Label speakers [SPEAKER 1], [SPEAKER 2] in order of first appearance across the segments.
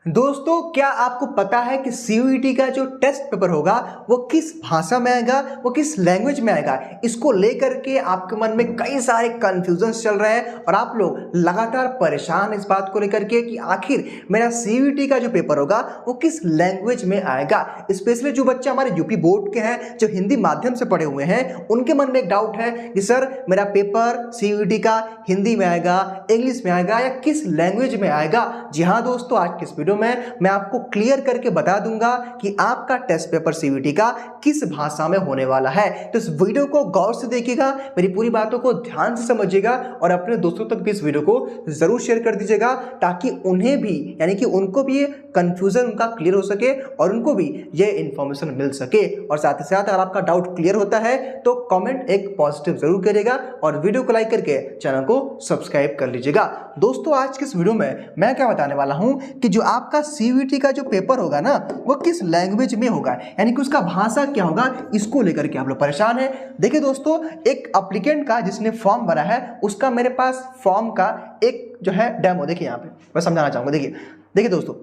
[SPEAKER 1] दोस्तों, क्या आपको पता है कि सीयूईटी का जो टेस्ट पेपर होगा वो किस भाषा में आएगा, वो किस लैंग्वेज में आएगा? इसको लेकर के आपके मन में कई सारे कंफ्यूजन्स चल रहे हैं और आप लोग लगातार परेशान इस बात को लेकर के कि आखिर मेरा सीयूईटी का जो पेपर होगा वो किस लैंग्वेज में आएगा। स्पेशली जो बच्चे हमारे यूपी बोर्ड के हैं, जो हिंदी माध्यम से पढ़े हुए हैं, उनके मन में एक डाउट है कि सर मेरा पेपर सीयूईटी का हिंदी में आएगा, इंग्लिश में आएगा या किस लैंग्वेज में आएगा। जी हाँ दोस्तों, आज के इस वीडियो में मैं आपको क्लियर करके बता दूंगा कि आपका टेस्ट पेपर सीयूईटी का किस भाषा में होने वाला है। तो इस वीडियो को गौर से देखिएगा, मेरी पूरी बातों को ध्यान से समझिएगा और अपने दोस्तों तक भी इस वीडियो को जरूर शेयर कर दीजिएगा ताकि उन्हें भी यानी कि उनको भी ये कंफ्यूजन उनका क्लियर हो सके और उनको भी ये इंफॉर्मेशन मिल सके। और साथ ही साथ अगर आपका डाउट क्लियर होता है तो कमेंट एक पॉजिटिव जरूर करिएगा और वीडियो को लाइक करके चैनल को सब्सक्राइब कर लीजिएगा। दोस्तों, आज के इस वीडियो में मैं क्या बताने वाला हूं कि जो आपका सीयूईटी का जो पेपर होगा ना वो किस लैंग्वेज में होगा, यानी कि उसका भाषा क्या होगा, इसको लेकर के आप लोग परेशान हैं। देखिए दोस्तों, एक एप्लीकेंट का जिसने फॉर्म भरा है उसका मेरे पास फॉर्म का एक जो है डेमो देखिए, यहाँ पे मैं समझाना चाहूंगा। देखिए दोस्तों,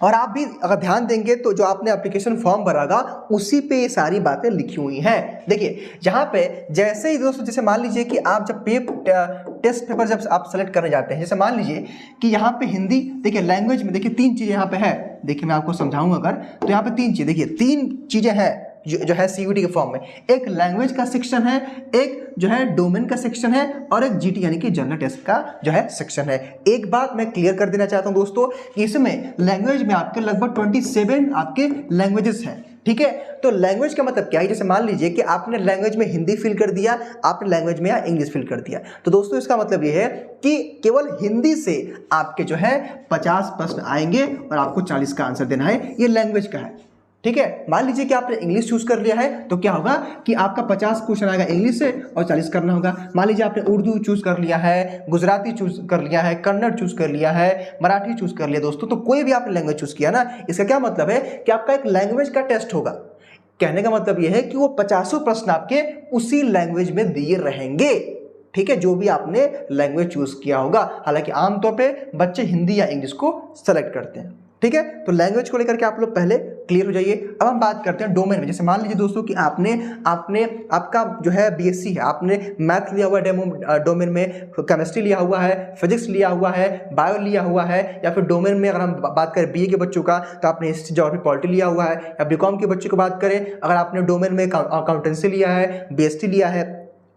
[SPEAKER 1] और आप भी अगर ध्यान देंगे तो जो आपने एप्लीकेशन फॉर्म भरागा उसी पे ये सारी बातें लिखी हुई हैं। देखिए यहाँ पे जैसे ही दोस्तों, जैसे मान लीजिए कि आप जब टेस्ट पेपर जब आप सेलेक्ट करने जाते हैं, जैसे मान लीजिए कि यहाँ पे हिंदी, देखिए लैंग्वेज में देखिए तीन चीज़ें यहाँ पे है। देखिए मैं आपको समझाऊंगा अगर, तो यहाँ पे तीन चीज़, देखिए तीन चीज़ें हैं जो है सीयूईटी के फॉर्म में। एक लैंग्वेज का सेक्शन है, एक जो है डोमेन का सेक्शन है और एक जीटी यानी कि जनरल टेस्ट का जो है सेक्शन है। एक बात मैं क्लियर कर देना चाहता हूं दोस्तों कि इसमें लैंग्वेज में आपके लगभग 27 आपके लैंग्वेजेस हैं। ठीक है, तो लैंग्वेज का मतलब क्या है? जैसे मान लीजिए कि आपने लैंग्वेज में हिंदी फिल कर दिया, आपने लैंग्वेज में या इंग्लिश फिल कर दिया, तो दोस्तों इसका मतलब ये है कि केवल हिंदी से आपके जो है 50 प्रश्न आएंगे और आपको 40 का आंसर देना है। ये लैंग्वेज का है। ठीक है, मान लीजिए कि आपने इंग्लिश चूज कर लिया है तो क्या होगा कि आपका 50 क्वेश्चन आएगा इंग्लिश से और 40 करना होगा। मान लीजिए आपने उर्दू चूज कर लिया है, गुजराती चूज कर लिया है, कन्नड़ चूज कर लिया है, मराठी चूज कर लिया दोस्तों, तो कोई भी आपने लैंग्वेज चूज किया ना, इसका क्या मतलब है कि आपका एक लैंग्वेज का टेस्ट होगा। कहने का मतलब यह है कि वो 50 प्रश्न आपके उसी लैंग्वेज में दिए रहेंगे। ठीक है, जो भी आपने लैंग्वेज चूज किया होगा। हालांकि आमतौर पर बच्चे हिंदी या इंग्लिश को सेलेक्ट करते हैं। ठीक है, तो लैंग्वेज को लेकर के आप लोग पहले क्लियर हो जाइए। अब हम बात करते हैं डोमेन में। जैसे मान लीजिए दोस्तों कि आपने आपका जो है बीएससी है, आपने मैथ लिया हुआ है डोमेन में, केमिस्ट्री लिया हुआ है, फिजिक्स लिया हुआ है, बायो लिया हुआ है, या फिर डोमेन में अगर हम बात करें बीए के बच्चों का तो आपने हिस्ट्री ज्योग्राफी पॉलिटी लिया हुआ है, या बीकॉम के बच्चों की बात करें अगर आपने डोमेन में अकाउंटेंसी लिया है, बीएसटी लिया है,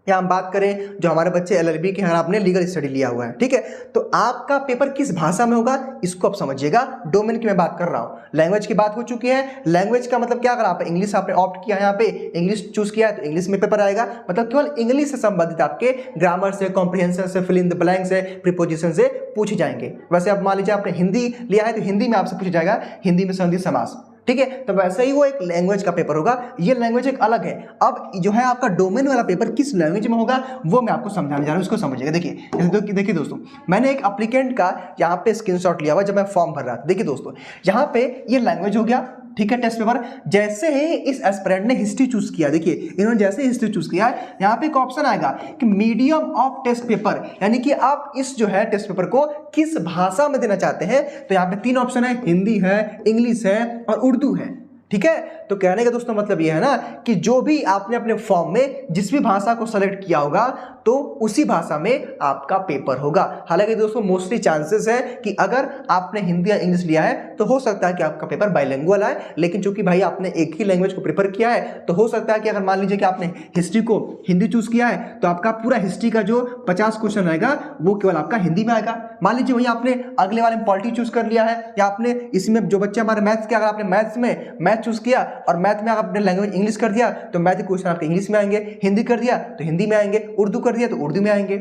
[SPEAKER 1] या हम बात करें जो हमारे बच्चे एलएलबी के हैं, आपने लीगल स्टडी लिया हुआ है। ठीक है, तो आपका पेपर किस भाषा में होगा इसको आप समझिएगा। डोमेन की मैं बात कर रहा हूं, लैंग्वेज की बात हो चुकी है। लैंग्वेज का मतलब क्या, अगर आप इंग्लिश आपने ऑप्ट किया है, यहाँ पे इंग्लिश चूज किया है तो इंग्लिश में पेपर आएगा। मतलब केवल इंग्लिश से संबंधित आपके ग्रामर से, कॉम्प्रिहेंशन से, फिल इन द ब्लैंक से, प्रीपोजिशन से पूछे जाएंगे। वैसे आप मान लीजिए आपने हिंदी लिया है तो हिंदी में आपसे पूछा जाएगा हिंदी में संधि समास। ठीक है, तो वैसे ही वो एक लैंग्वेज का पेपर होगा, ये लैंग्वेज एक अलग है। अब जो है आपका डोमेन वाला पेपर किस लैंग्वेज में होगा वो मैं आपको समझाने जा रहा हूं, उसको समझिएगा। देखिए दोस्तों, मैंने एक एप्लीकेंट का यहाँ पे स्क्रीनशॉट लिया हुआ जब मैं फॉर्म भर रहा था। देखिए दोस्तों, यहाँ पे ये लैंग्वेज हो गया। ठीक है, टेस्ट पेपर। जैसे ही इस एस्पिरेंट ने हिस्ट्री चूज किया, देखिए इन्होंने जैसे हिस्ट्री चूज किया, यहाँ पे एक ऑप्शन आएगा कि मीडियम ऑफ टेस्ट पेपर, यानी कि आप इस जो है टेस्ट पेपर को किस भाषा में देना चाहते हैं। तो यहाँ पे तीन ऑप्शन है, हिंदी है, इंग्लिश है और उर्दू है। ठीक है, तो कहने का दोस्तों मतलब यह है ना कि जो भी आपने अपने फॉर्म में जिस भी भाषा को सेलेक्ट किया होगा तो उसी भाषा में आपका पेपर होगा। हालांकि दोस्तों मोस्टली चांसेस है कि अगर आपने हिंदी या इंग्लिश लिया है तो हो सकता है कि आपका पेपर बाइलिंगुअल आए, लेकिन चूंकि भाई आपने एक ही लैंग्वेज को प्रेफर किया है तो हो सकता है कि अगर मान लीजिए कि आपने हिस्ट्री को हिंदी चूज किया है तो आपका पूरा हिस्ट्री का जो 50 क्वेश्चन आएगा वो केवल आपका हिंदी में आएगा। मान लीजिए वही आपने अगले वाले में पॉलिटी चूज कर लिया है, या आपने इसमें जो बच्चे हमारे मैथ्स के, अगर आपने मैथ्स में मैथ चूज किया और मैथ में अगर आपने लैंग्वेज इंग्लिश कर दिया तो मैथ के क्वेश्चन आपके इंग्लिश में आएंगे, हिंदी कर दिया तो हिंदी में आएंगे, उर्दू कर दिया तो उर्दू में आएंगे।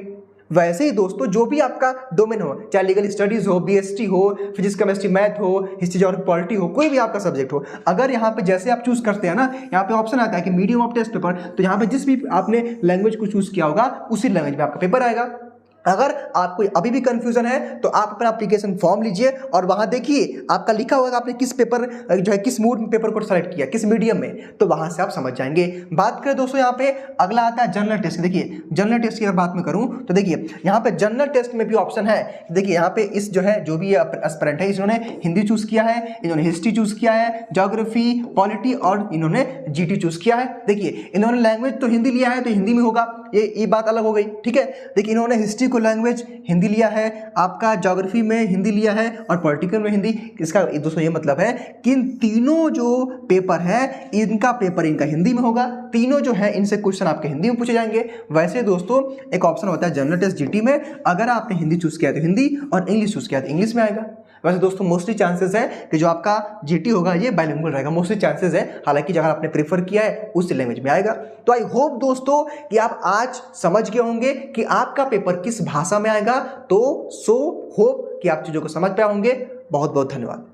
[SPEAKER 1] वैसे ही दोस्तों जो भी आपका डोमेन हो, चाहे लीगल स्टडीज हो, बीएसटी हो, फिजिक्स केमिस्ट्री मैथ हो, हिस्ट्री ज्योग्राफी पॉलिटी हो, कोई भी आपका सब्जेक्ट हो, अगर यहाँ पे जैसे आप चूज करते हैं ना, यहाँ पे ऑप्शन आता है कि मीडियम ऑफ टेस्ट पेपर, तो यहाँ पे जिस भी आपने लैंग्वेज को चूज किया होगा उसी लैंग्वेज में आपका पेपर आएगा। अगर आपको अभी भी कंफ्यूजन है तो आप अपना एप्लीकेशन फॉर्म लीजिए और वहां देखिए आपका लिखा होगा आपने किस पेपर जो है किस मूड में पेपर को सेलेक्ट किया, किस मीडियम में, तो वहां से आप समझ जाएंगे। बात करें दोस्तों यहाँ पे अगला आता है जनरल टेस्ट। देखिए जनरल टेस्ट की अगर बात मैं करूं तो देखिए यहाँ पे जनरल टेस्ट में भी ऑप्शन है। देखिए यहाँ पे इस जो है जो भी एस्पिरेंट है इन्होंने हिंदी चूज किया है, इन्होंने हिस्ट्री चूज किया है, ज्योग्राफी, पॉलिटी और इन्होंने जीटी चूज किया है। देखिए इन्होंने लैंग्वेज तो हिंदी लिया है तो हिंदी में होगा, ये बात अलग हो गई, ठीक है। देखिए इन्होंने हिस्ट्री को लैंग्वेज हिंदी लिया है, आपका ज्योग्राफी में हिंदी लिया है और पॉलिटिकल में हिंदी। इसका दोस्तों ये मतलब है कि इन तीनों जो पेपर है इनका पेपर इनका हिंदी में होगा, तीनों जो है इनसे क्वेश्चन आपके हिंदी में पूछे जाएंगे। वैसे दोस्तों एक ऑप्शन होता है जनरल टेस्ट जीटी में, अगर आपने हिंदी चूज किया तो हिंदी और इंग्लिश चूज किया तो इंग्लिश में आएगा। वैसे दोस्तों मोस्टली चांसेस है कि जो आपका जीटी होगा ये बाइलिंगुअल रहेगा, मोस्टली चांसेस है। हालांकि अगर आपने प्रेफर किया है उस लैंग्वेज में आएगा। तो आई होप दोस्तों कि आप आज समझ गए होंगे कि आपका पेपर किस भाषा में आएगा। तो सो होप कि आप चीजों को समझ पाए होंगे। बहुत बहुत धन्यवाद।